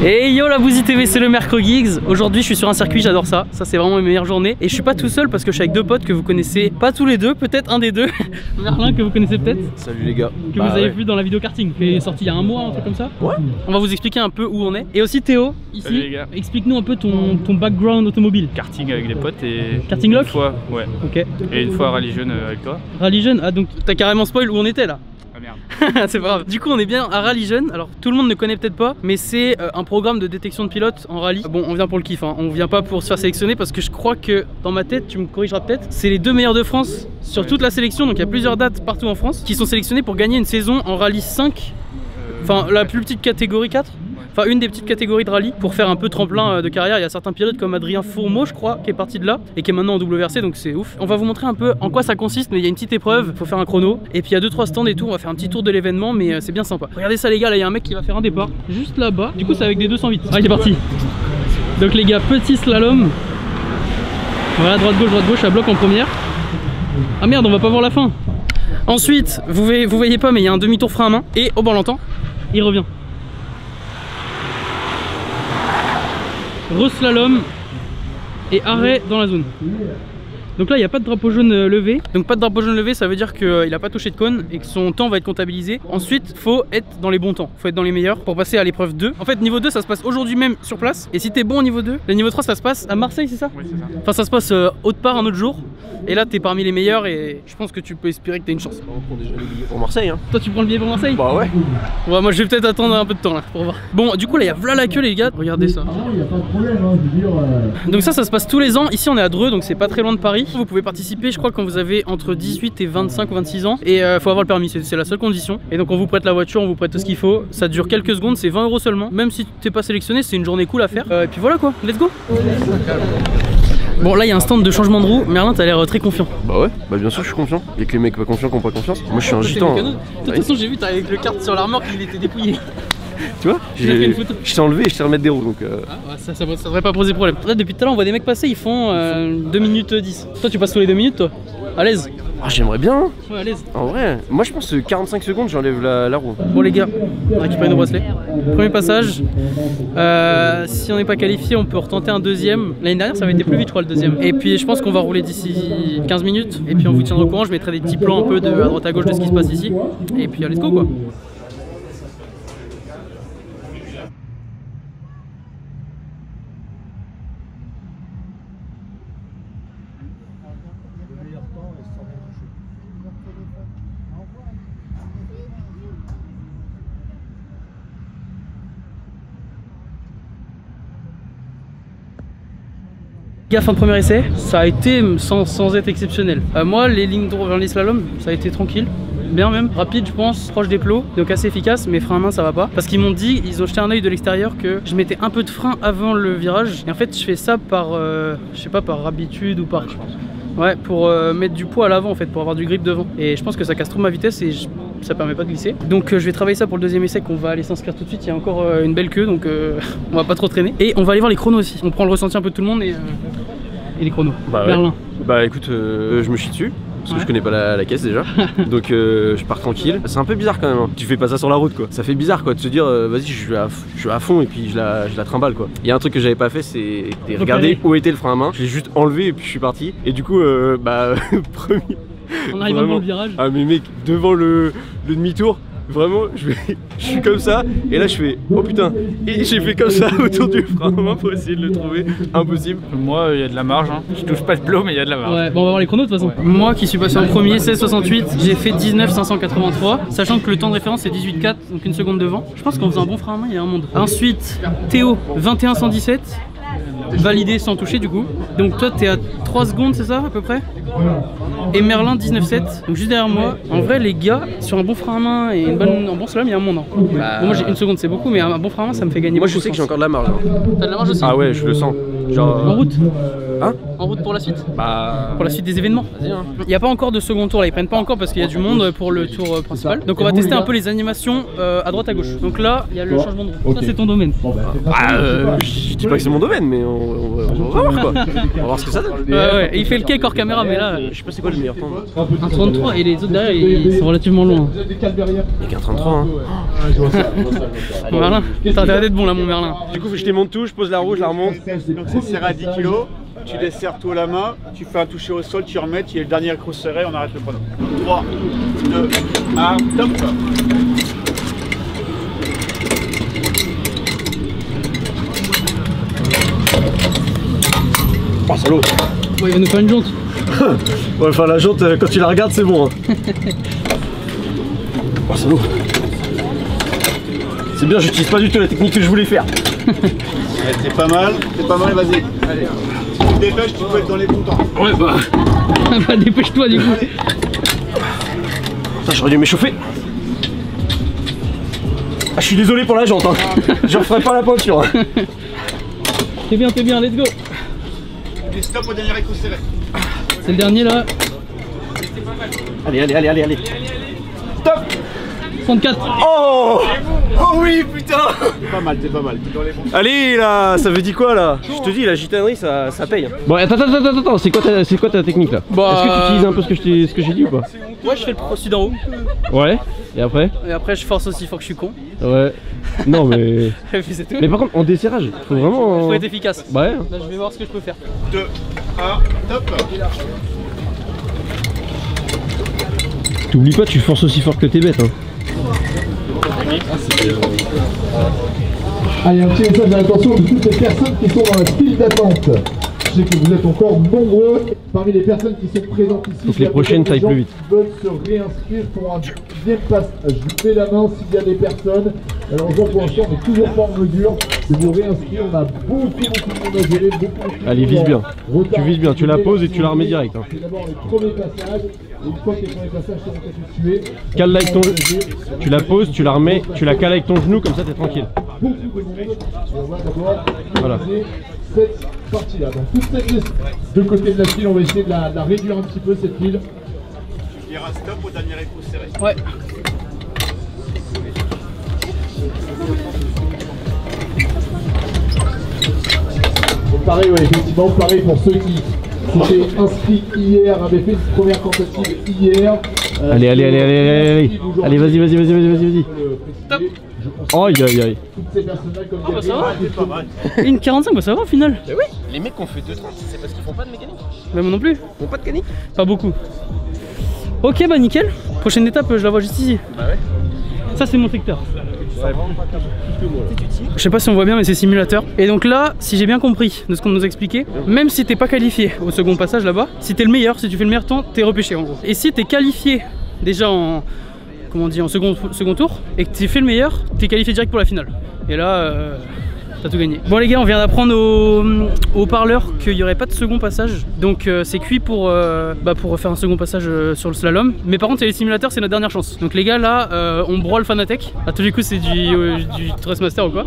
Et yo la Bouzy TV, c'est le Mercredi Gigs. Aujourd'hui je suis sur un circuit, j'adore ça. Ça c'est vraiment mes meilleures journées. Et je suis pas tout seul parce que je suis avec deux potes que vous connaissez pas tous les deux, peut-être un des deux. Merlin que vous connaissez peut-être. Salut les gars. Que vous avez vu dans la vidéo karting qui est sortie il y a un mois, un truc comme ça. Ouais. On va vous expliquer un peu où on est. Et aussi Théo, ici. Salut les gars. Explique-nous un peu ton background automobile. Karting avec des potes et... Karting lock. Une fois, ouais. Ok. Et une fois rallye jeune avec toi. Rallye jeune, ah donc t'as carrément spoil où on était là. Ah merde. C'est pas grave. Du coup on est bien à Rallye Jeune. Alors tout le monde ne connaît peut-être pas, mais c'est un programme de détection de pilotes en rallye. Bon, on vient pour le kiff, hein. On vient pas pour se faire sélectionner parce que je crois que dans ma tête, tu me corrigeras peut-être, c'est les deux meilleurs de France sur toute la sélection. Donc il y a plusieurs dates partout en France qui sont sélectionnés pour gagner une saison en rallye 5. Enfin la plus petite catégorie 4. Enfin une des petites catégories de rallye pour faire un peu tremplin de carrière. Il y a certains pilotes comme Adrien Fourmeau je crois qui est parti de là et qui est maintenant en WRC, donc c'est ouf. On va vous montrer un peu en quoi ça consiste, mais il y a une petite épreuve, faut faire un chrono et puis il y a 2-3 stands et tout. On va faire un petit tour de l'événement, mais c'est bien sympa. Regardez ça les gars, là il y a un mec qui va faire un départ juste là-bas. Du coup c'est avec des 208. Ah il est parti. Donc les gars, petit slalom. Voilà, droite gauche à bloc en première. Ah merde, on va pas voir la fin. Ensuite vous voyez pas mais il y a un demi-tour frein à main et oh bon on l'entend, il revient. Re-slalom et arrêt dans la zone. Donc là il n'y a pas de drapeau jaune levé. Donc pas de drapeau jaune levé, ça veut dire qu'il n'a pas touché de cône et que son temps va être comptabilisé. Ensuite faut être dans les bons temps, faut être dans les meilleurs pour passer à l'épreuve 2. En fait niveau 2 ça se passe aujourd'hui même sur place. Et si t'es bon au niveau 2, le niveau 3 ça se passe à Marseille, c'est ça? Oui c'est ça. Enfin ça se passe autre part un autre jour. Et là t'es parmi les meilleurs et je pense que tu peux espérer que t'as une chance. On prend déjà les billets pour Marseille hein. Toi tu prends le billet pour Marseille? Bah ouais. Ouais, moi je vais peut-être attendre un peu de temps là pour voir. Bon du coup là il y a voilà la queue les gars, regardez ça. Donc ça se passe tous les ans. Ici on est à Dreux, donc c'est pas très loin de Paris. Vous pouvez participer je crois quand vous avez entre 18 et 25 ou 26 ans. Et faut avoir le permis, c'est la seule condition. Et donc on vous prête la voiture, on vous prête tout ce qu'il faut. Ça dure quelques secondes, c'est 20 € seulement. Même si t'es pas sélectionné, c'est une journée cool à faire. Et puis voilà quoi, let's go. Bon là il y a un stand de changement de roue. Merlin t'as l'air très confiant. Bah ouais, bah bien sûr je suis confiant. Il y a que les mecs pas confiants qui ont pas confiance. Moi je suis un gitan. De toute façon j'ai vu t'as avec le kart sur la remorque, il était dépouillé. Tu vois, je t'ai enlevé et je t'ai remettre des roues donc Ah, ouais, ça devrait pas poser problème. Là depuis tout à l'heure on voit des mecs passer, ils font 2 minutes 10. Toi tu passes tous les 2 minutes toi? À l'aise? Ah j'aimerais bien. Ouais à l'aise. En vrai, moi je pense que 45 secondes j'enlève la roue. Bon les gars, on a récupéré nos bracelets. Premier passage. Si on n'est pas qualifié on peut retenter un deuxième. L'année dernière ça avait été plus vite je crois le deuxième. Et puis je pense qu'on va rouler d'ici 15 minutes. Et puis on vous tiendra au courant, je mettrai des petits plans un peu de à droite à gauche de ce qui se passe ici. Et puis let's go quoi. Fin de premier essai, ça a été sans être exceptionnel. Moi les lignes droites vers les slaloms, ça a été tranquille, bien même, rapide je pense, proche des plots, donc assez efficace, mais frein à main ça va pas. Parce qu'ils m'ont dit, ils ont jeté un œil de l'extérieur que je mettais un peu de frein avant le virage. Et en fait je fais ça par, je sais pas, par habitude ou par... Ouais, pour mettre du poids à l'avant en fait, pour avoir du grip devant. Et je pense que ça casse trop ma vitesse et ça permet pas de glisser. Donc je vais travailler ça pour le deuxième essai qu'on va aller s'inscrire tout de suite. Il y a encore une belle queue donc on va pas trop traîner. Et on va aller voir les chronos aussi. On prend le ressenti un peu de tout le monde et les chronos. Bah ouais. Merlin. Bah écoute, je me chie dessus. Parce que je connais pas la caisse déjà. Donc je pars tranquille. C'est un peu bizarre quand même hein. Tu fais pas ça sur la route quoi. Ça fait bizarre quoi de se dire vas-y je suis à fond et puis je la trimballe quoi. Il y a un truc que j'avais pas fait, c'est regarder où était le frein à main. Je l'ai juste enlevé et puis je suis parti. Et du coup premier. On arrive devant le virage. Ah mais mec, devant le demi-tour. Vraiment, je suis comme ça, et là je fais oh putain, et j'ai fait comme ça autour du frein à main pour essayer de le trouver, impossible. Moi il y a de la marge, hein. Je touche pas de blot mais il y a de la marge. Ouais, bon on va voir les chronos de toute façon. Ouais. Moi qui suis passé en premier, 16,68, j'ai fait 19,583, sachant que le temps de référence c'est 18,4, donc une seconde devant. Je pense qu'en faisant un bon frein à main, il y a un monde. Ensuite, Théo, 21,117. Validé sans toucher du coup. Donc toi t'es à 3 secondes c'est ça à peu près? Et Merlin 19,7. Donc juste derrière moi. En vrai les gars, sur un bon frein à main et un bon slalom il y a un monde hein. Bon, moi j'ai 1 seconde c'est beaucoup mais un bon frein à main ça me fait gagner. Moi je sais que j'ai encore de la marge hein. T'as de la marge aussi? Ah ouais je le sens. Genre en route? Hein? En route pour la suite? Bah... Pour la suite des événements. Vas-y hein. Il n'y a pas encore de second tour là, ils prennent pas encore parce qu'il y a du monde pour le tour principal. Donc on va tester un peu les animations à droite à gauche. Donc là, il y a le changement de roue. Ça c'est ton domaine. Je dis pas que c'est mon domaine, mais on va voir quoi. On va voir ce que ça donne. Ouais, et il fait le cake hors caméra, mais là... Je sais pas c'est quoi le meilleur temps. Un 33 et les autres derrière ils sont relativement loin. Il y a qu'un 33 hein. Mon Merlin, t'as intérêt d'être bon là mon Merlin. Du coup je démonte tout, je pose la roue, je la remonte. Donc c'est serré à 10 kg, tu desserres tout à la main, tu fais un toucher au sol, tu remets, tu es le dernier accro serré, on arrête le chrono. 3, 2, 1, top. Oh salaud. Ouais, il va nous faire une jante. Ouais, enfin la jante quand tu la regardes c'est bon hein. Oh salaud. C'est bien, j'utilise pas du tout la technique que je voulais faire. C'est pas mal, vas-y. Allez. Si tu te dépêches, tu peux être dans les bons temps. Ouais bah... Bah dépêche-toi du coup. Ça j'aurais dû m'échauffer. Ah je suis désolé pour la jante hein. Je referai pas la peinture hein. T'es bien, let's go. Et stop au dernier accro serré. C'est le dernier là. Allez. Stop. 34. Oh. Oh oui putain. C'est pas mal, t'es dans les bons temps. Allez là, ça veut dire quoi là? Je te dis la gitanerie ça paye. Bon attends, c'est quoi ta technique là? Bah, est-ce que tu utilises un peu ce que j'ai dit ou pas? Ouais, je fais le procédé d'en haut. Ouais, et après? Et après je force aussi, faut que je suis con. Ouais. Non mais... Et puis c'est tout. Mais par contre en desserrage, faut vraiment... Faut être efficace. Bah ouais. Là je vais voir ce que je peux faire. 2, 1, top. T'oublies pas, tu forces aussi fort que t'es bête hein. Allez, un petit message à l'attention de toutes les personnes qui sont dans la file d'attente. Je sais que vous êtes encore nombreux parmi les personnes qui sont présentes ici. Faut que les prochaines taillent plus vite. Qui veulent se réinscrire pour un deuxième passage. Je levez la main s'il y a des personnes. Malheureusement pour l'instant on n'est toujours pas en mesure de vous réinscrire. On a beaucoup de monde à gérer. Allez, vise bien. Tu vises bien, tu la poses et tu la remets direct hein. C'est d'abord les premiers passages. Et une fois que les premiers passages seront effectués, cale-la avec ton... Tu la poses, tu la remets, tu la cales avec ton genou, comme ça t'es tranquille. beaucoup de monde. Et on va d'abord Voilà. cette partie-là. Donc toute cette liste de côté de la file, on va essayer de la réduire un petit peu cette file. Tu diras stop au dernier accro serré. Ouais. Donc pareil, ouais, effectivement, pareil pour ceux qui s'étaient inscrits hier, avaient fait une première tentative hier. Allez, allez, vas-y. Top. Aïe. Toutes ces personnes-là, comme bah ça va. C'est pas mal. Une 45, bah ça va au final. Mais oui, les mecs qui ont fait 2,30, c'est parce qu'ils font pas de mécanique. Bah moi non plus. Ils font pas de mécanique. Pas beaucoup. Ok bah nickel. Prochaine étape, je la vois juste ici. Bah ouais. Ça c'est mon secteur. Je sais pas si on voit bien mais c'est simulateur. Et donc là, si j'ai bien compris de ce qu'on nous a expliqué, même si t'es pas qualifié au second passage là-bas, si t'es le meilleur, si tu fais le meilleur temps, t'es repêché en gros. Et si t'es qualifié déjà en... comment on dit, en second tour, et que tu fais le meilleur, t'es qualifié direct pour la finale. Et là, t'as tout gagné. Bon les gars, on vient d'apprendre au parleur qu'il n'y aurait pas de second passage. Donc c'est cuit pour faire un second passage sur le slalom. Mais par contre, il y a les simulateurs, c'est notre dernière chance. Donc les gars, là, on broie le Fanatec. À tous les coups, c'est du Trustmaster ou quoi.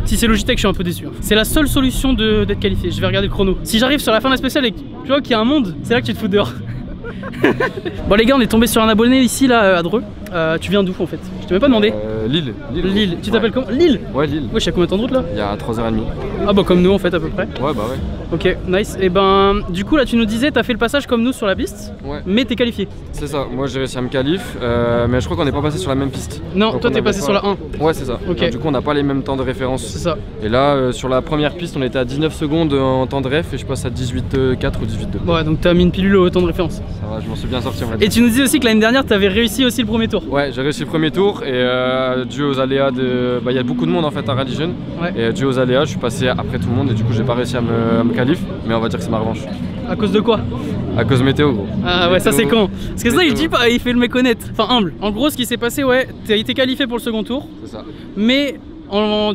Si c'est Logitech, je suis un peu déçu. C'est la seule solution d'être qualifié. Je vais regarder le chrono. Si j'arrive sur la fin de la spéciale et que tu vois qu'il y a un monde, c'est là que tu te fous dehors. Bon les gars, on est tombé sur un abonné ici là à Dreux. Tu viens d'où en fait? Je t'ai même pas demandé. Lille. Lille. Tu t'appelles comment? Lille? Ouais, Lille. Ouais, je sais à combien de temps de route là? Il y a 3h30. Ah bah comme nous en fait à peu près. Ouais, bah ouais. Ok, nice. Et ben du coup là tu nous disais t'as fait le passage comme nous sur la piste, Ouais. mais t'es qualifié. C'est ça, moi j'ai réussi à me qualif, mais je crois qu'on n'est pas passé sur la même piste. Non, Donc toi on t'es avait passé pas- sur la 1. Ouais, c'est ça. Ok. Donc, du coup, on n'a pas les mêmes temps de référence. C'est ça. Et là, sur la première piste, on était à 19 secondes en temps de ref et je passe à 18,4 ou 18,2. Ouais, donc t'as mis une pilule au temps de référence. Ça va, je m'en suis bien sorti, on va Et dire. tu nous disais aussi que l'année dernière t'avais réussi aussi le premier tour. Ouais, j'ai réussi le premier tour et dû aux aléas de. Bah, il y a beaucoup de monde en fait à Rallye Jeune. Ouais. Et dû aux aléas, je suis passé après tout le monde et du coup, j'ai pas réussi à me qualif. Mais on va dire que c'est ma revanche. À cause de quoi? À cause météo, gros. Ah ouais, ça c'est Météo. con. Parce que ça il dit pas, il fait le méconnaître. Enfin humble. En gros ce qui s'est passé, ouais, t'as été qualifié pour le second tour. C'est ça. Mais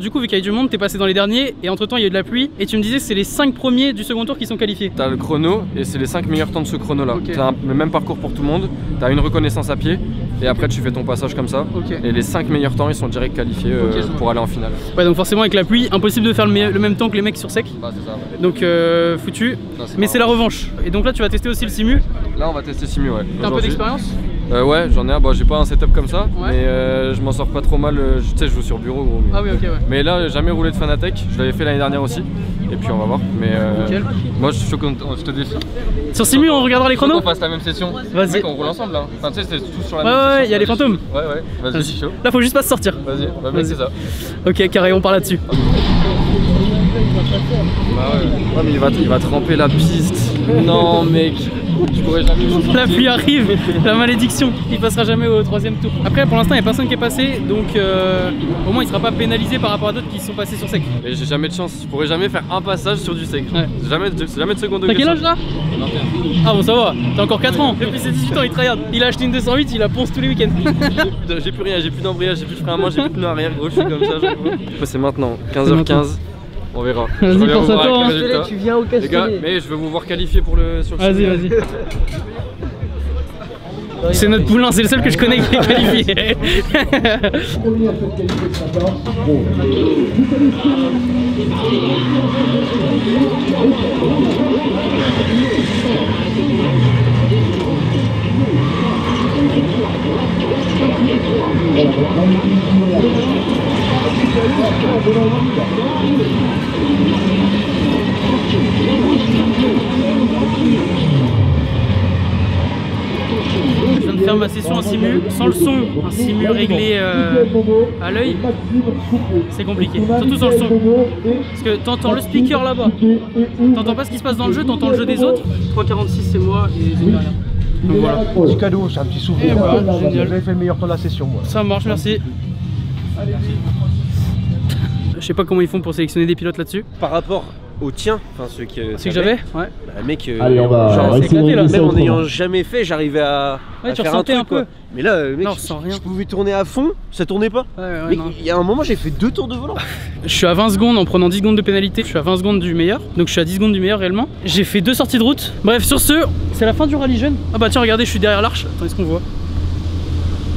du coup vu qu'il y a eu du monde, t'es passé dans les derniers et entre temps il y a eu de la pluie. Et tu me disais que c'est les 5 premiers du second tour qui sont qualifiés. T'as le chrono et c'est les 5 meilleurs temps de ce chrono là. Ok. T'as le même parcours pour tout le monde, t'as une reconnaissance à pied et après tu fais ton passage comme ça. Ok. Et les 5 meilleurs temps ils sont direct qualifiés Ok, pour aller en finale. Ouais, donc forcément avec la pluie, impossible de faire le même temps que les mecs sur sec. Bah c'est ça. Ouais. Donc foutu. Non, Mais c'est la revanche. Et donc là tu vas tester aussi le simu. Là on va tester simu, ouais. T'as un peu aujourd'hui. d'expérience? Ouais, j'en ai un. Bon, j'ai pas un setup comme ça, Ouais. mais je m'en sors pas trop mal. Tu sais, je joue sur bureau gros. Mais... Ah oui, ok, ouais. Mais là, j'ai jamais roulé de Fanatec. Je l'avais fait l'année dernière aussi. Et puis on va voir. Mais Nickel. moi, je suis chaud qu'on je te défie. Sur simu, on regardera les chronos? On fasse la même session. Vas-y. Mec, on roule ensemble là. Enfin, tu sais, c'est tous sur la Ouais, même session. ouais, il y a les fantômes. Ouais, vas-y, je suis chaud. Là, faut juste pas se sortir. Vas-y, mec, c'est ça. Ok, carré, on part là-dessus. Bah ouais, mais il va tremper la piste. Non, mec. Je pourrais jamais. La pluie arrive, la malédiction. Il passera jamais au 3e tour. Après, pour l'instant, il n'y a personne qui est passé, donc au moins il sera pas pénalisé par rapport à d'autres qui sont passés sur sec. Mais j'ai jamais de chance. Je pourrais jamais faire un passage sur du sec. Ouais. Jamais de seconde T'as degré. quel âge là? Ah bon, ça va, t'as encore 4 ans. Depuis ses 18 ans, il tryhard. Il a acheté une 208, il la ponce tous les week-ends. J'ai plus rien, j'ai plus d'embrayage, j'ai plus de frein à main, j'ai plus de pneu arrière, gros, je suis comme ça. C'est maintenant, 15h15. On verra. Vas-y, Je reviens pense vous à voir toi, avec hein. les résultats. Tu viens au Les gars, Castellet. mais je veux vous voir qualifier sur le Vas-y, simu. vas-y. C'est notre poulain, c'est le seul que je connais qui est qualifié. Premier à cette qualité ce matin. Bon, Je viens de faire ma session en simu, sans le son, un simu réglé à l'œil, c'est compliqué, surtout sans le son. Parce que t'entends le speaker là-bas, t'entends pas ce qui se passe dans le jeu, t'entends le jeu des autres. 3,46 c'est moi et c'est derrière. Donc voilà, Petit cadeau, c'est un petit souvenir. et voilà, Vous génial. avez fait le meilleur temps de la session, moi. Ça marche, merci. Je sais pas comment ils font pour sélectionner des pilotes là-dessus. Par rapport au tien, enfin ceux que C'est que j'avais? Ouais. Bah, mec, allez, on va genre, c'est essayer éclaté, là. de même en ça n'ayant autrement. jamais fait, j'arrivais à Ouais, tu faire ressentais truc, un peu. quoi. Mais là, mec, Non, sans rien. je pouvais tourner à fond, ça tournait pas. Ouais, Mec, non. il y a un moment, j'ai fait 2 tours de volant. Je suis à 20 secondes en prenant 10 secondes de pénalité, je suis à 20 secondes du meilleur, donc je suis à 10 secondes du meilleur réellement. J'ai fait 2 sorties de route. Bref, sur ce, c'est la fin du rallye jeune. Ah bah tiens, regardez, je suis derrière l'arche. Attends, est-ce qu'on voit?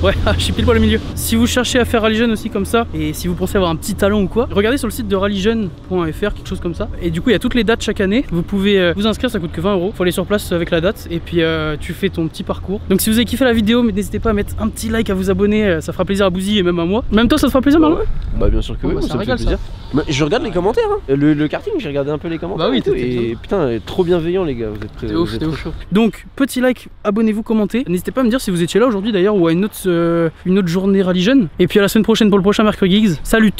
Ouais, je suis pile poil au milieu. Si vous cherchez à faire rallye jeune aussi comme ça, et si vous pensez avoir un petit talent ou quoi, regardez sur le site de rallyjeune.fr, quelque chose comme ça. Et du coup, il y a toutes les dates chaque année. Vous pouvez vous inscrire, ça coûte que 20 €. Faut aller sur place avec la date, et puis tu fais ton petit parcours. Donc si vous avez kiffé la vidéo, n'hésitez pas à mettre un petit like, à vous abonner, ça fera plaisir à Bouzy et même à moi. Même toi, ça te fera plaisir, Marlon? Bah bien sûr que Oh, oui, bah, ça ça me fait régale, plaisir. Mais je regarde les commentaires, hein. Le karting, j'ai regardé un peu les commentaires. Bah oui, et tout, t'es et putain, trop bienveillant les gars, vous êtes très C'est ouf, c'est ouf. Donc, petit like, abonnez-vous, commentez. N'hésitez pas à me dire si vous étiez là aujourd'hui d'ailleurs ou à une autre journée rallye jeune. Et puis à la semaine prochaine pour le prochain Mercredi Gigs. Salut!